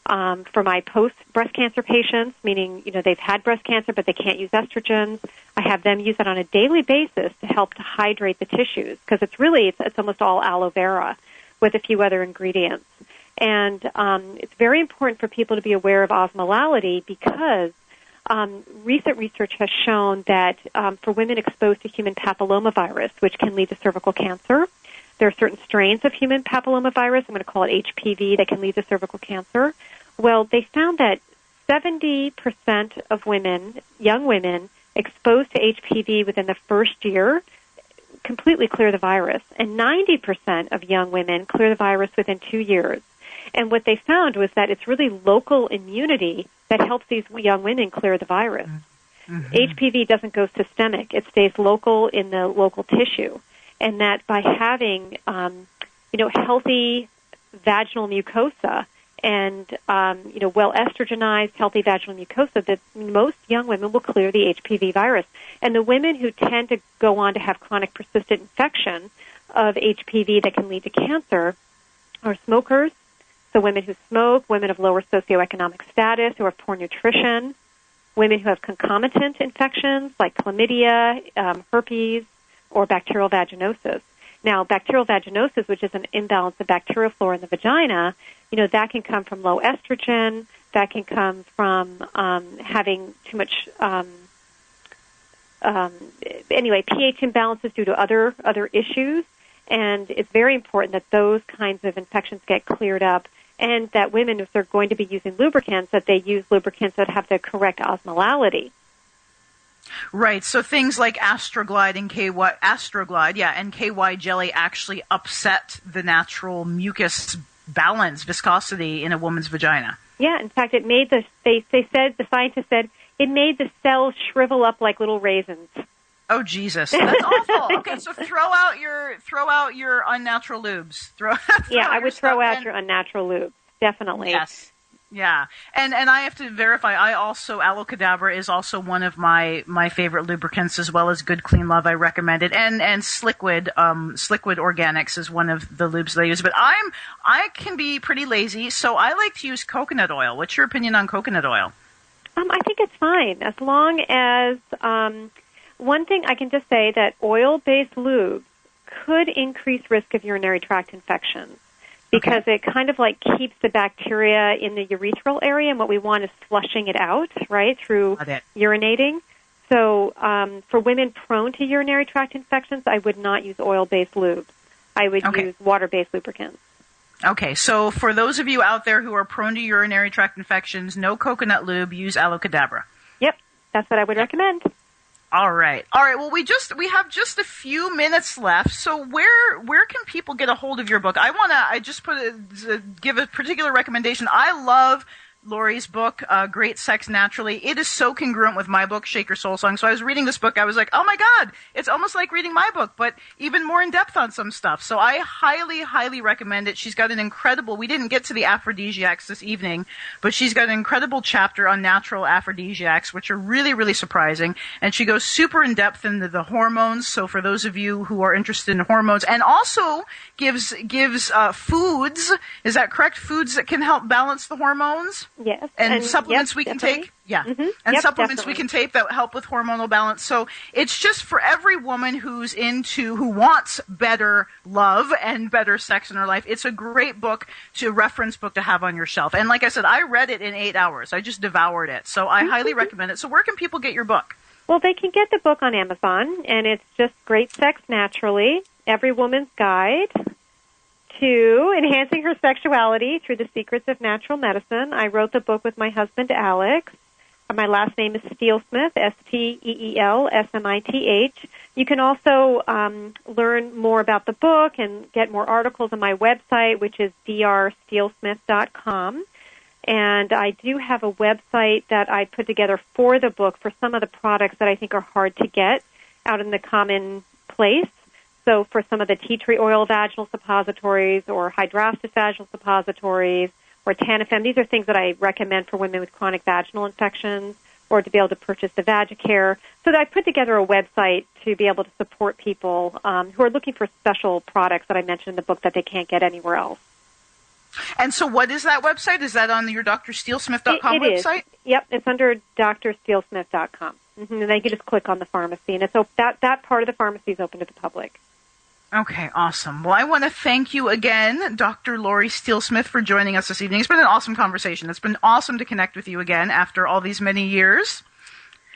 Speaker 2: For my post-breast cancer patients, meaning, they've had breast cancer, but they can't use estrogens, I have them use it on a daily basis to help to hydrate the tissues, because it's almost all aloe vera with a few other ingredients. And it's very important for people to be aware of osmolality because recent research has shown that for women exposed to human papillomavirus, which can lead to cervical cancer, there are certain strains of human papillomavirus, I'm going to call it HPV, that can lead to cervical cancer. Well, they found that 70% of women, young women, exposed to HPV within the first year completely clear the virus, and 90% of young women clear the virus within 2 years. And what they found was that it's really local immunity that helps these young women clear the virus. Mm-hmm. HPV doesn't go systemic. It stays local in the local tissue. And that by having, healthy vaginal mucosa and, well estrogenized, healthy vaginal mucosa, that most young women will clear the HPV virus. And the women who tend to go on to have chronic persistent infection of HPV that can lead to cancer are smokers, so women who smoke, women of lower socioeconomic status who have poor nutrition, women who have concomitant infections like chlamydia, herpes, or bacterial vaginosis. Now, bacterial vaginosis, which is an imbalance of bacterial flora in the vagina, that can come from low estrogen. That can come from having too much, pH imbalances due to other issues. And it's very important that those kinds of infections get cleared up, and that women, if they're going to be using lubricants, that they use lubricants that have the correct osmolality.
Speaker 1: Right. So things like Astroglide and KY jelly actually upset the natural mucus balance, viscosity in a woman's vagina.
Speaker 2: Yeah. In fact, it made the scientists said it made the cells shrivel up like little raisins.
Speaker 1: Oh Jesus, that's awful. Okay, so throw out your unnatural lubes.
Speaker 2: I would throw out your unnatural lubes. Definitely.
Speaker 1: Yeah. And I have to verify, Aloe Cadabra is also one of my favorite lubricants, as well as Good Clean Love. I recommend it. And Sliquid Organics is one of the lubes that I use. But I can be pretty lazy, so I like to use coconut oil. What's your opinion on coconut oil?
Speaker 2: I think it's fine, as long as, one thing I can just say that oil-based lubes could increase risk of urinary tract infections, because it kind of like keeps the bacteria in the urethral area, and what we want is flushing it out, right, through urinating. So for women prone to urinary tract infections, I would not use oil-based lubes. I would use water-based lubricants.
Speaker 1: Okay, so for those of you out there who are prone to urinary tract infections, no coconut lube, use Aloe Cadabra.
Speaker 2: Yep, that's what I would recommend.
Speaker 1: All right. Well, we have just a few minutes left. So where can people get a hold of your book? I just give a particular recommendation. I love Laurie's book, Great Sex Naturally. It is so congruent with my book, Shake Your Soul Song. So I was reading this book. I was like, oh my God, it's almost like reading my book, but even more in depth on some stuff. So I highly, highly recommend it. She's got an incredible, we didn't get to the aphrodisiacs this evening, but she's got an incredible chapter on natural aphrodisiacs, which are really, really surprising. And she goes super in depth into the hormones. So for those of you who are interested in hormones, and also gives foods, is that correct? Foods that can help balance the hormones?
Speaker 2: Yes.
Speaker 1: And supplements we can take. Yeah.
Speaker 2: Mm-hmm.
Speaker 1: And supplements we can take that help with hormonal balance. So it's just for every woman who wants better love and better sex in her life. It's a great book, reference book to have on your shelf. And like I said, I read it in 8 hours. I just devoured it. So I highly recommend it. So where can people get your book?
Speaker 2: Well, they can get the book on Amazon, and it's just Great Sex Naturally, Every Woman's Guide to Enhancing Her Sexuality Through the Secrets of Natural Medicine. I wrote the book with my husband, Alex. My last name is Steelsmith, Steelsmith. You can also learn more about the book and get more articles on my website, which is drsteelsmith.com. And I do have a website that I put together for the book for some of the products that I think are hard to get out in the common place. So for some of the tea tree oil vaginal suppositories or hydrastis vaginal suppositories or Tanafem, these are things that I recommend for women with chronic vaginal infections, or to be able to purchase the Vagicare. So that I put together a website to be able to support people who are looking for special products that I mentioned in the book that they can't get anywhere else.
Speaker 1: And so what is that website? Is that on your drsteelsmith.com website?
Speaker 2: Is. Yep, it's under drsteelsmith.com. And they can just click on the pharmacy. And so that part of the pharmacy is open to the public.
Speaker 1: Okay, awesome. Well, I want to thank you again, Dr. Laurie Steelsmith, for joining us this evening. It's been an awesome conversation. It's been awesome to connect with you again after all these many years.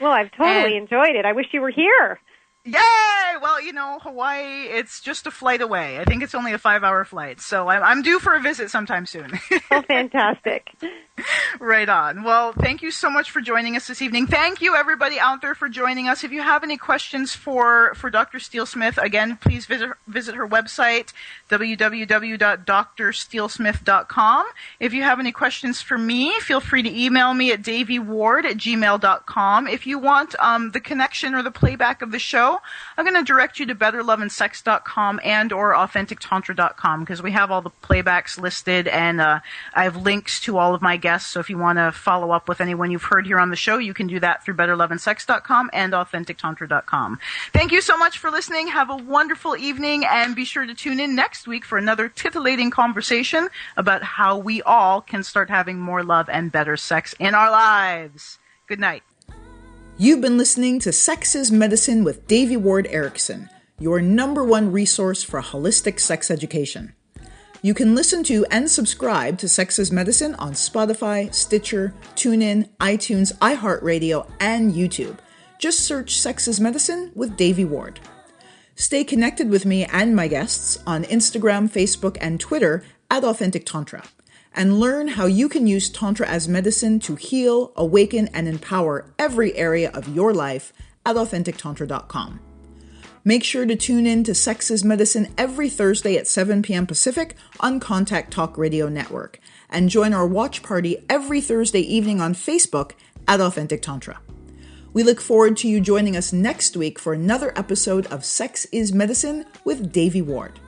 Speaker 2: Well, I've totally enjoyed it. I wish you were here.
Speaker 1: Yay! Well, Hawaii, it's just a flight away. I think it's only a 5-hour flight. So I'm due for a visit sometime soon.
Speaker 2: Oh, fantastic.
Speaker 1: Right on. Well, thank you so much for joining us this evening. Thank you, everybody out there, for joining us. If you have any questions for Dr. Steelsmith, again, please visit her website, www.drsteelsmith.com. If you have any questions for me, feel free to email me at davieward@gmail.com. If you want the connection or the playback of the show, I'm going to direct you to betterloveandsex.com and or authentictantra.com, because we have all the playbacks listed, and I have links to all of my guests. So if you want to follow up with anyone you've heard here on the show, you can do that through betterloveandsex.com and authentictantra.com. Thank you so much for listening. Have a wonderful evening, and be sure to tune in next week for another titillating conversation about how we all can start having more love and better sex in our lives. Good night.
Speaker 4: You've been listening to Sex is Medicine with Devi Ward Erickson, your #1 resource for holistic sex education. You can listen to and subscribe to Sex is Medicine on Spotify, Stitcher, TuneIn, iTunes, iHeartRadio, and YouTube. Just search Sex is Medicine with Devi Ward. Stay connected with me and my guests on Instagram, Facebook, and Twitter at Authentic Tantra, and learn how you can use Tantra as medicine to heal, awaken, and empower every area of your life at authentictantra.com. Make sure to tune in to Sex is Medicine every Thursday at 7 p.m. Pacific on Contact Talk Radio Network, and join our watch party every Thursday evening on Facebook at Authentic Tantra. We look forward to you joining us next week for another episode of Sex is Medicine with Devi Ward.